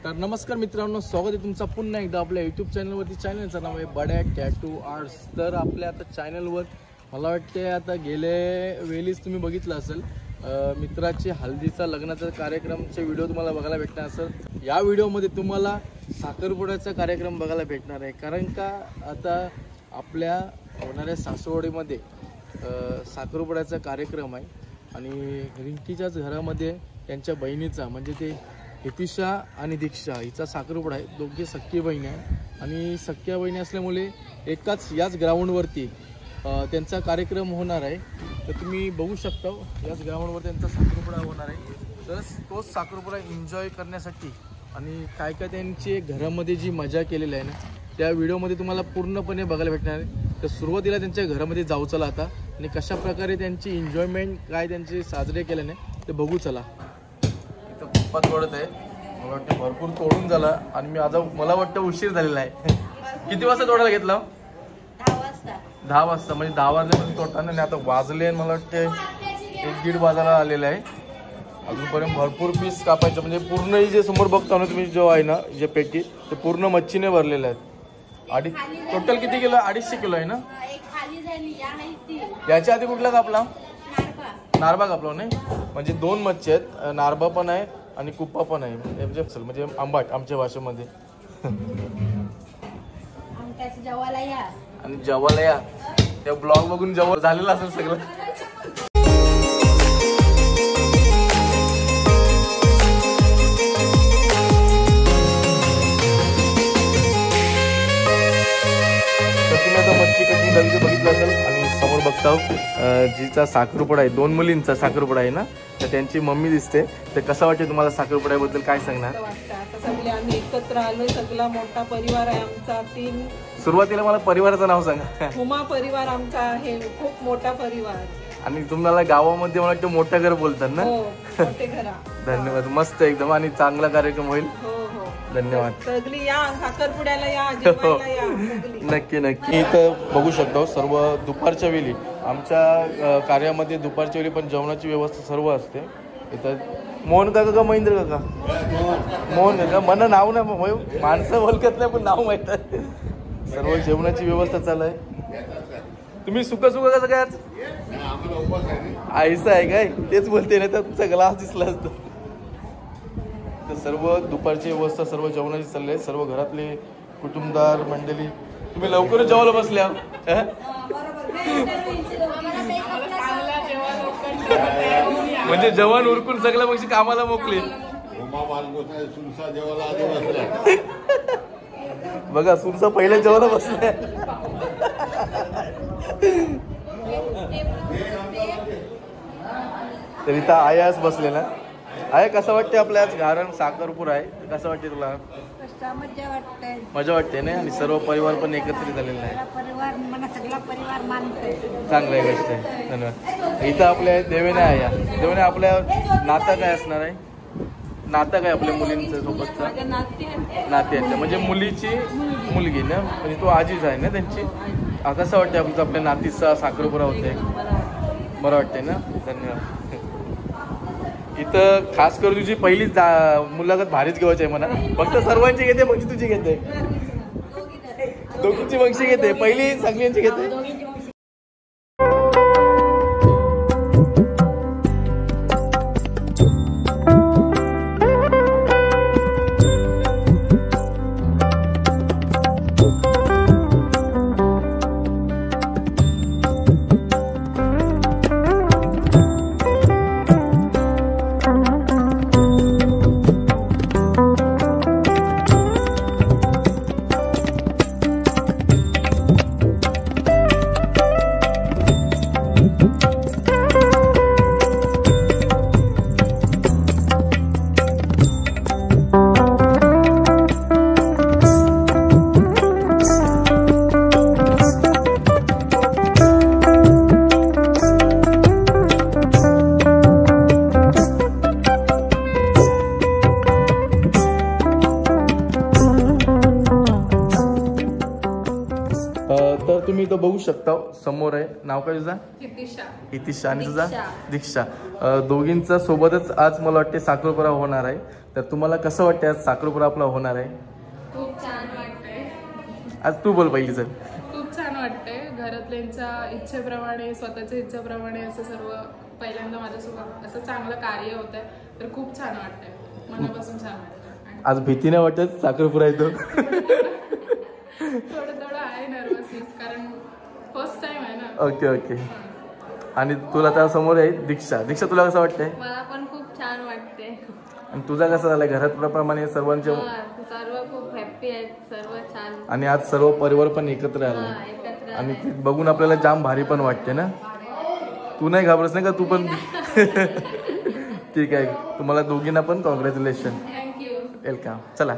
तर नमस्कार मित्रांनो, स्वागत आहे तुमचा पुन्हा एकदा आपल्या यूट्यूब चॅनलवरती. चॅनलचं नाव आहे बड्या टॅटू आर्ट्स. तर आपल्या आता चॅनलवर मला वाटते आता गेले वेळीच तुम्ही बघितलं असेल मित्राची हल्दीचा लग्नाचा कार्यक्रमचे व्हिडिओ तुम्हाला बघायला भेटणार असेल. या व्हिडिओमध्ये तुम्हाला साखरपुड्याचा कार्यक्रम बघायला भेटणार आहे. कारण का आता आपल्या होणाऱ्या सासवडीमध्ये साखरपुड्याचा कार्यक्रम आहे आणि रिंकीच्याच घरामध्ये त्यांच्या बहिणीचा म्हणजे ते हितिशा आणि दीक्षा हिचा साखरपुडा आहे. दोघे सख्खी बहिणी आहे आणि सख्ख्या बहिणी असल्यामुळे याच ग्राउंडवरती त्यांचा कार्यक्रम होणार आहे. तर तुम्ही बघू शकता याच ग्राउंडवर त्यांचा साखरपुडा होणार आहे. तर तोच साखरपुडा एन्जॉय करण्यासाठी आणि काय काय त्यांची घरामध्ये जी मजा केलेली आहे ना त्या व्हिडिओमध्ये तुम्हाला पूर्णपणे बघायला भेटणार आहे. तर सुरुवातीला त्यांच्या घरामध्ये जाऊ चला आता आणि कशा प्रकारे त्यांची एन्जॉयमेंट काय त्यांचे साजरे केले नाही ते बघू चला. इथं खूप तोडत आहे, मला वाटतं भरपूर तोडून झाला आणि मला वाटतं उशीर झालेला आहे. किती वाजता तोडायला घेतला? 10 वाजता. म्हणजे 10 वाजल्यापासून तोडताना आणि आता वाजले मला वाटते 1-1:30 वाजायला आलेला आहे. अजूनपर्यंत भरपूर पीस कापायचं म्हणजे पूर्ण जे समोर बघता ना तुम्ही जो आहे ना जे पेटी ते पूर्ण मच्छीने भरलेले आहेत. टोटल किती किलो? 250 किलो आहे ना. याच्या आधी कुठला कापला? नारबा कापला नाही. म्हणजे 2 मच्छी आहेत, नारबा पण आहे आणि कुप्पा पण आहे म्हणजे आंबाट आमच्या भाषेमध्ये. आणि जेवायला या त्या ब्लॉग बघून जेवण झालेलं असेल सगळं. मच्छी कटिंग झाली बघितलं असेल आणि समोर बघता जिचा साखरपुडा आहे 2 मुलींचा साखरपुडा आहे ना तर त्यांची मम्मी दिसते. तर कसं वाटतं तुम्हाला साखरपुड्याबद्दल काय सांगणार? सगळे आम्ही एकत्र आलोय, सगळा मोठा परिवार आहे आमचा. 3 सुरुवातीला मला परिवाराचं नाव सांगा. हुमा परिवार आमचा आहे, खूप मोठा परिवार. आणि तुम्हाला गावामध्ये मला वाटतं मोठं घर बोलतात ना. मोठे घर. धन्यवाद, मस्त एकदम आणि चांगला कार्यक्रम होईल. धन्यवाद. सगळी या साखरपुड्याला या, जेवायला या सगळी. नक्की नक्की. इथं बघू शकतो सर्व दुपारच्या वेळी आमच्या कार्यामध्ये दुपारच्या वेळी पण जेवणाची व्यवस्था सर्व असते. इथं मोहन काका का महेंद्र काका? मोहन काका. मला नाव ना माणसं ओळखत नाही पण नाव माहित आहे. सर्व जेवणाची व्यवस्था चालू आहे. तुम्ही सुका कसं काय आज? आईचं आहे काय? तेच बोलते नाही तर तुमचा ग्लास दिसला असतं. तर सर्व दुपारची व्यवस्था सर्व जेवणाची चालली आहे. सर्व घरातले कुटुंबदार मंडळी तुम्ही लवकरच जेवायला बसल्या. म्हणजे जेवण उरकून सगळ्या मग कामाला मोकले. बघा सुरसा पहिल्या जेवायला बसलाय. तर इथं आयास बसलेला. आहे कसं वाटते आपल्या आज घरात साखरपुडा आहे कसं वाटते तुला? मजा वाटते ना आणि सर्व परिवार पण एकत्रित झालेला आहे. चांगली गोष्ट आहे. धन्यवाद. इथं आपल्या देवेने आहे. देवेने आपल्या नातं काय असणार आहे? नातं काय आपल्या मुलींचं सोबतचं? नात्याचं म्हणजे मुलीची मुलगी ना म्हणजे तो आजीच आहे ना त्यांची. कसं वाटते आपल्या नातीचा साखरपुडा होते? बरं वाटतंय ना. धन्यवाद. इथं खास करून तुझी पहिली मुलाखत भारीच घेवायची आहे म्हणा. फक्त सर्वांची घेते मग तुझी घेते? दोघींची मगशी घेते? पहिली सगळ्यांची घेते? बघू शकता समोर आहे. नाव काय तुझा? हितिशा. आणि तुझा? दीक्षा. दोघींचा सोबतच आज मला वाटते साखरपुडा होणार आहे. तर तुम्हाला कसं वाटतं आज साखरपुडा आपला होणार आहे? खूप छान वाटतंय. आज तू बोल पहिली. सर खूप छान वाटतंय. घरातल्यांच्या इच्छेप्रमाणे स्वतःच्या इच्छेप्रमाणे असं सर्व पहिल्यांदा माझ्यासोबत असं चांगलं कार्य होत आहे. तर खूप छान वाटतंय, मनापासून छान वाटतंय. आज भीती नाही वाटत साखरपुडा येतो? थोडं आहे नर्वसनेस, कारण फर्स्ट टाइम आहे ना. Okay okay. आणि तुला त्या समोर आहे दीक्षा. दीक्षा तुला कसं वाटतंय? मला पण खूप छान वाटते. आणि तुझा कसं झालाय? घराप्रमाणे सर्वांचे सर्व खूप हॅप्पी आहेत, सर्व छान. आणि आज सर्व परिवार पण एकत्र आला एकत्र आणि ते बघून आपल्याला जाम भारी पण वाटते ना. तू नाही घाबरस नाही का? तू पण ठीक आहे. तुम्हाला दोघींना पण कॉंग्रॅच्युलेशन. थँक्यू. वेलकम. चला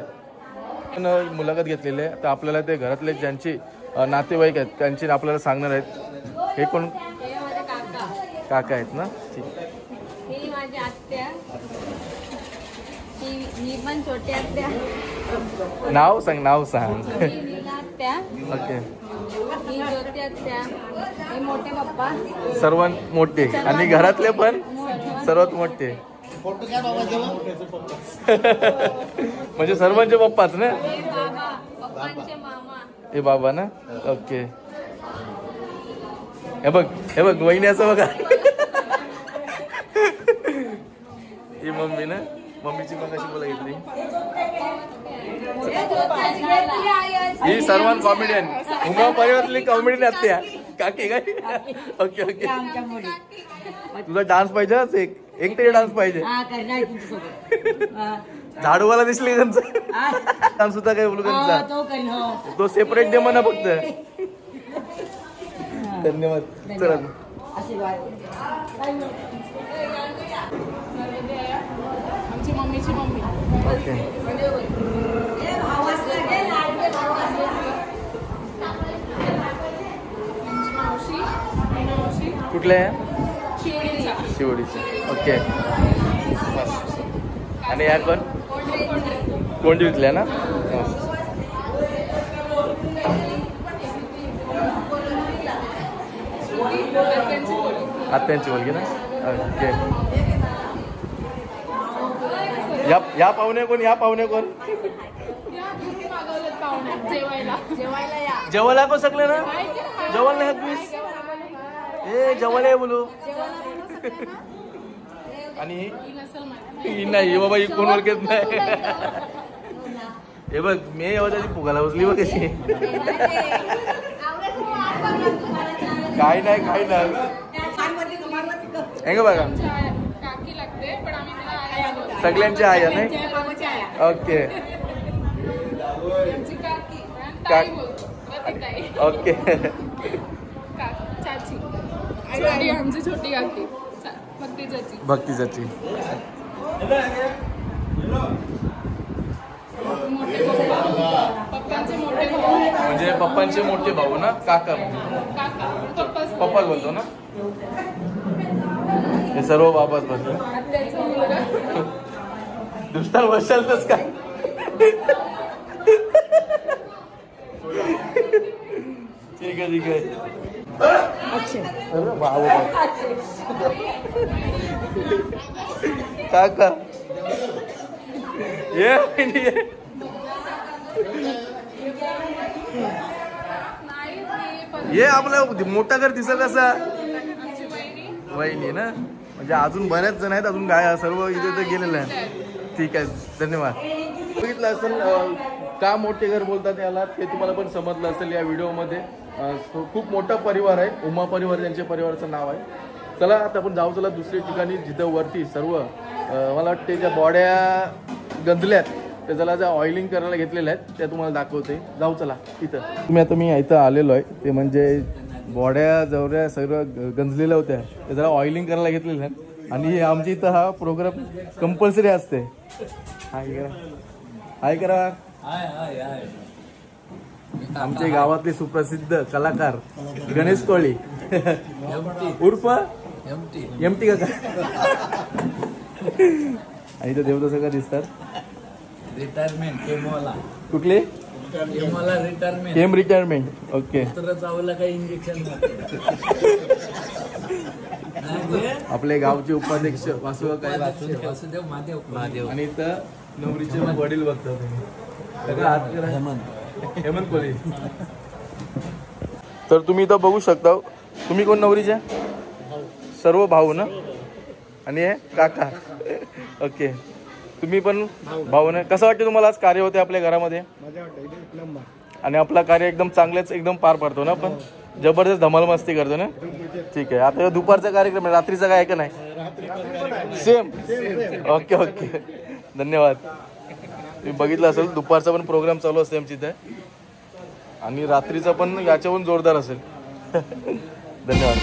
मुलाखत घेतलेली आहे. तर आपल्याला ते घरातले ज्यांचे नातेवाईक आहेत त्यांचे आपल्याला सांगणार आहेत. हे कोण? हे माझे काका. काका आहेत ना. ठीक. ही माझी आत्या. ही पण छोटी आत्या. नाव सांग. नाव सांग. ही नीला आत्या. ओके. ही ज्योती आत्या. हे मोठे पप्पा. सर्वात मोठे आणि घरातले पण सर्वात मोठे. म्हणजे सर्वांचे पप्पाच ना. हे बाबा, पप्पांचे मामा. हे बाबा ना. ओके. हे बघ वहिनी असं बघा. ही मम्मी ना. मम्मीची मग अशी बोला घेतली. ही सर्वांत कॉमेडियन उमा परिवारातली कॉमेडियन असते. काकी काय? Okay okay. तुझा डान्स पाहिजे. एक तरी डान्स पाहिजे. झाडूवाला दिसले त्यांचा डान्स सुद्धा काय बोलू त्यांचा. तो सेपरेट दे म्हणा फक्त. धन्यवाद. चला. आमची मम्मीची मम्मी. ओके. मावशी कुठल्या आहे? शिवडीचा. शिवडीचे. ओके. आणि या कोण? कोंडीतल्या ना. आत्यांची मुलगी ना. ओके. या पाहुणे कोण? या पाहुणे कोण? जेवायला को सकले ना. जेवायला नाही प्लीज. ए जेवायला बोलू. आणि ही नाही बाबा. ही कोण ओळखत नाही. हे बघ मी एवढ्या फुगाला बसली बघ कशी. काय नाही काय नाही. हे बघा काकी लागते पण आम्ही तिला सगळ्यांची आहे नाही. ओके. ओके. चाची. छोटी आमची छोटी काकी भक्ती चाची. पप्पांचे मोठे भाऊ. म्हणजे पप्पांचे मोठे भाऊ ना. काका पप्पाच बोलतो ना. हे सर्व बाबाच बोलतो. दुसऱ्या वर्षालच काय. ठीक आहे ठीक आहे. काका ये आपला मोठा घर दिसत कसा. वहिनी ना. म्हणजे अजून बऱ्याच जण आहेत. अजून गाय सर्व इथे तर गेलेलं आहे. ठीक आहे. धन्यवाद. बघितलं असेल का मोठे घर बोलतात याला ते तुम्हाला पण समजलं असेल या व्हिडिओमध्ये. खूप मोठा परिवार आहे. उमा परिवार त्यांच्या परिवाराचं नाव आहे. चला आता आपण जाऊ. चला दुसऱ्या ठिकाणी जिथं वरती सर्व मला वाटते ज्या बॉड्या गंजल्यात त्या त्याला ज्या ऑइलिंग करायला घेतलेल्या आहेत त्या तुम्हाला दाखवते. जाऊ चला तिथं. तुम्ही आता मी इथं आलेलो आहे. ते म्हणजे बॉड्या जवळ्या सर्व गंजलेल्या होत्या त्या जरा ऑइलिंग करायला घेतलेल्या आहेत. आणि आमच्या इथं हा प्रोग्राम कंपल्सरी असते. हाय करा. हाय करा. आमच्या गावातले सुप्रसिद्ध कलाकार गणेश कोळी उर्फ एमटी काका. आणि इथं देवता सगळं दिसतात. रिटायरमेंट कुठले? मला रिटायरमेंट एम रिटायरमेंट. ओके. तर चावला काही इंजेक्शन आपले गावचे उपाध्यक्ष वासुदेव काय वासुदेव महादेव आणि इथं नवरीचे वडील बघता तुम्ही. हात करा. हेमंत कोली. तर तुम्ही इथं बघू शकता. तुम्ही कोण नवरीचे? सर्व भाऊ ना. आणि हे काका. ओके. तुम्ही पण भाऊ ना. कसं वाटतं तुम्हाला आज कार्य होते आपल्या घरामध्ये? आणि आपला कार्य एकदम चांगलेच एकदम पार पडतो ना. पण जबरदस्त धमाल मस्ती करतो ना. ठीक आहे. आता दुपारचा कार्यक्रम आहे, रात्रीचा काय आहे का नाही? सेम. Okay okay. धन्यवाद. तुम्ही बघितलं असेल दुपारचा पण प्रोग्राम चालू असते आमची इथे आणि रात्रीचा पण याच्याहून जोरदार असेल. धन्यवाद.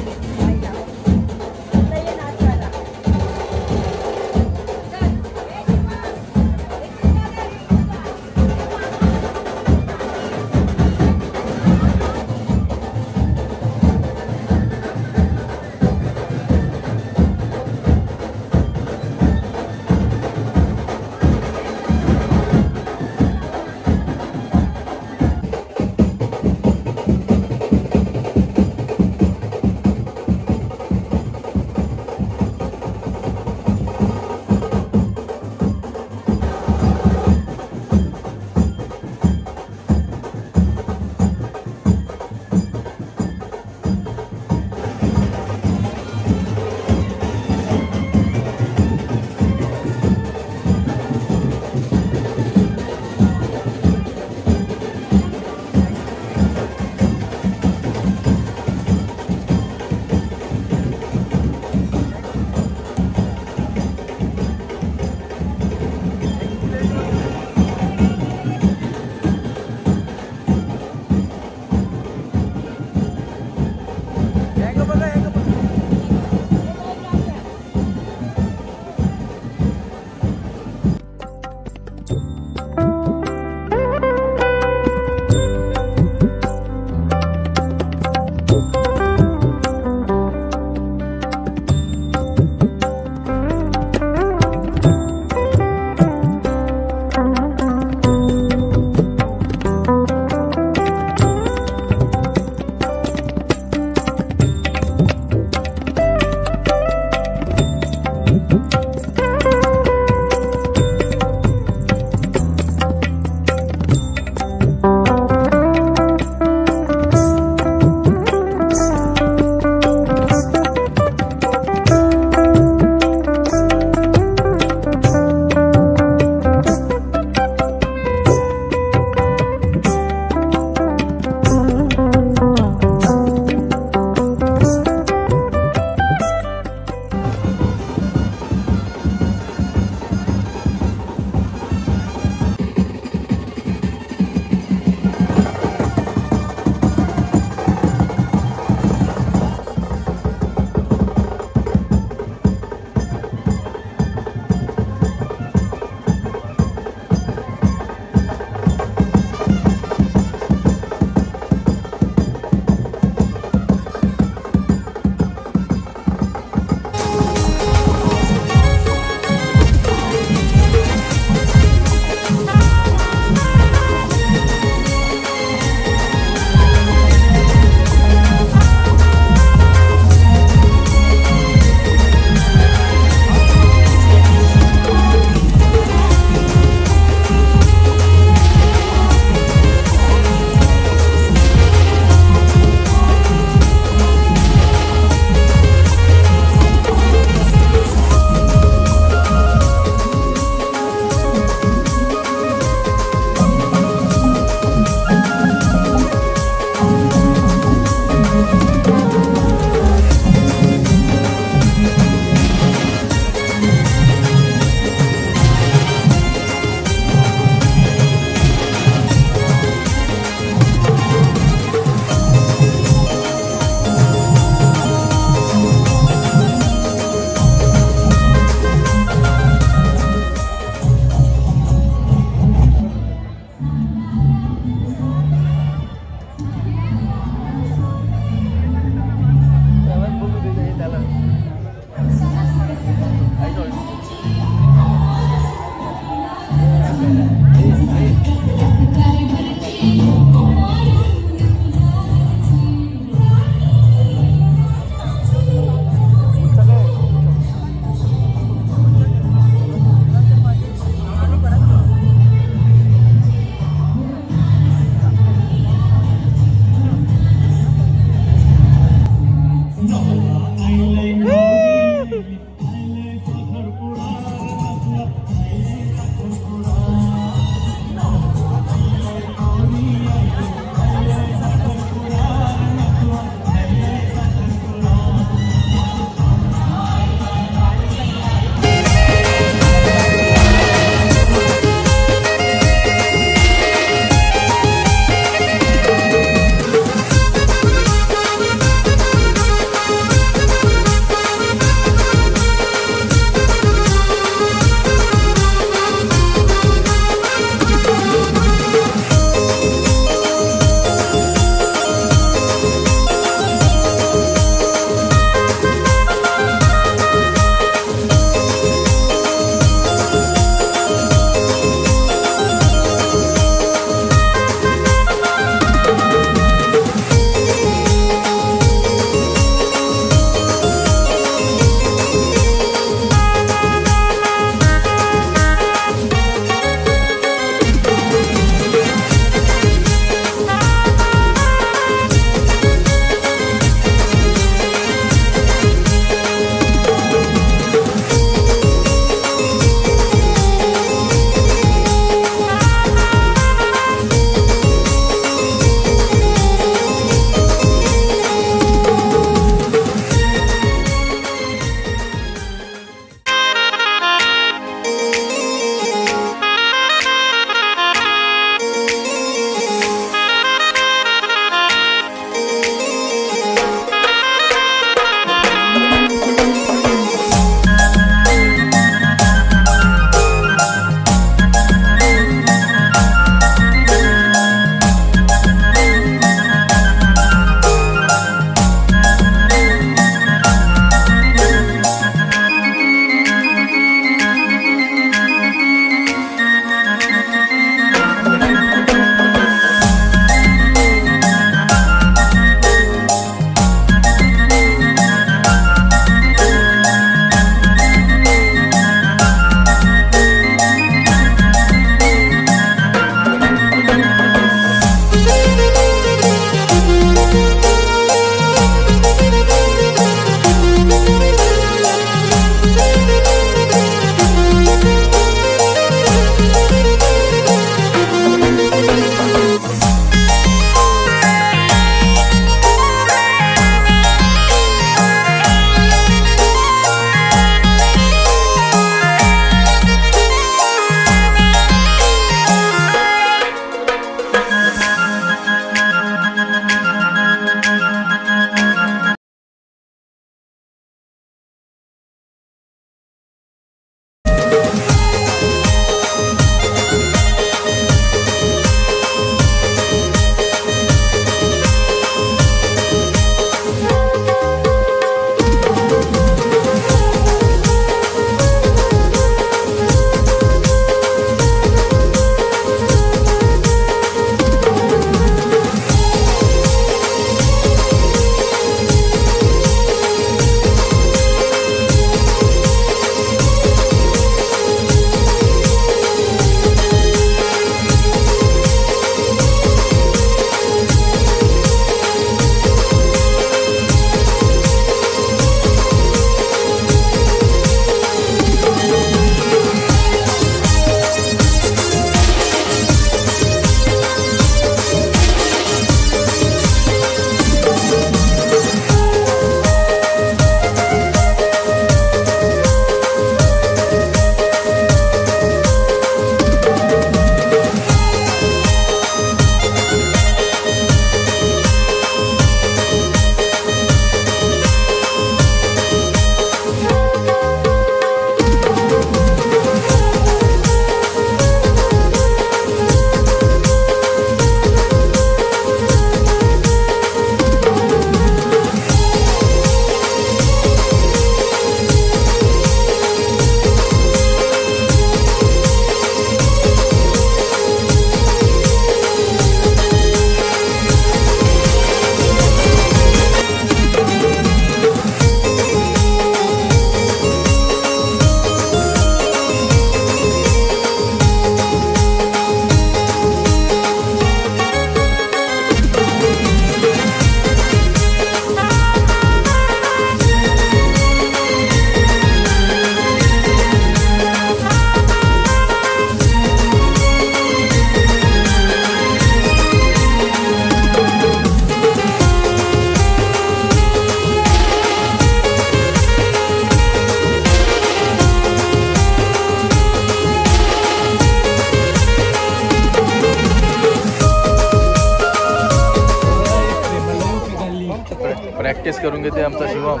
प्रॅक्टिस करून घेते आमचा शिवम.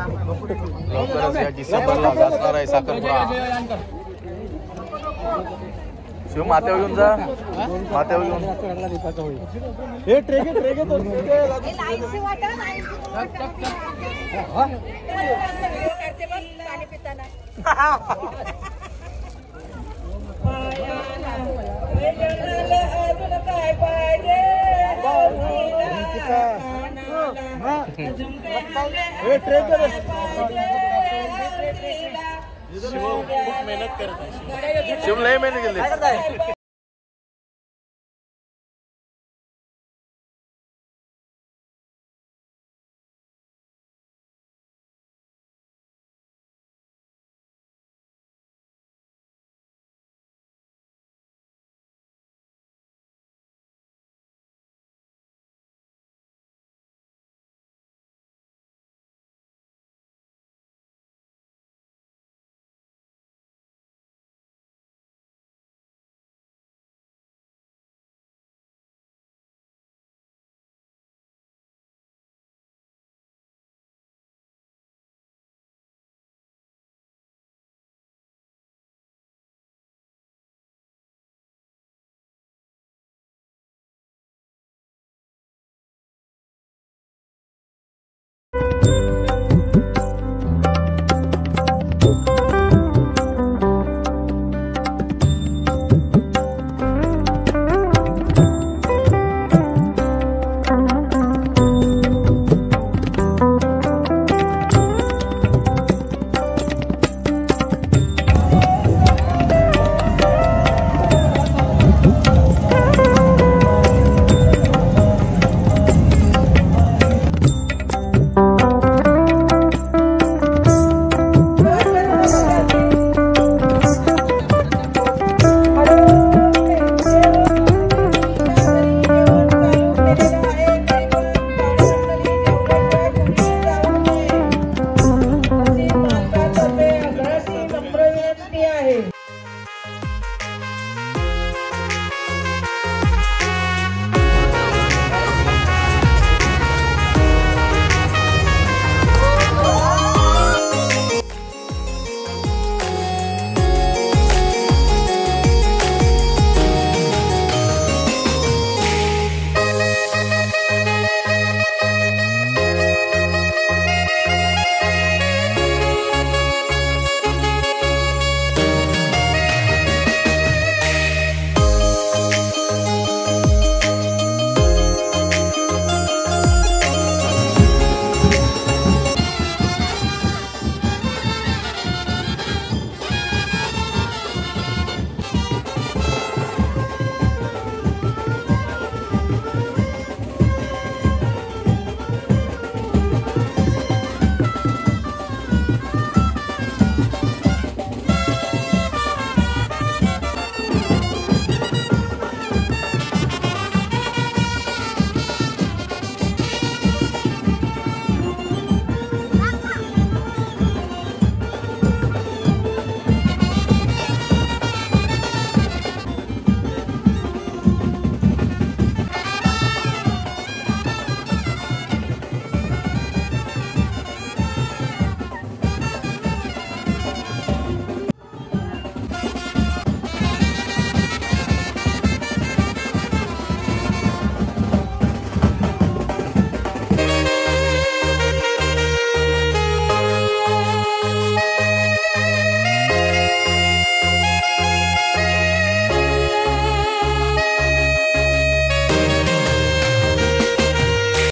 लवकरच या डिसेंबरला गाजणार आहे साखरपुडा. शिव माथ्यावर घेऊन जा, माथ्यावर घेऊन. हे ट्रेक शिव लय मेहनत केली.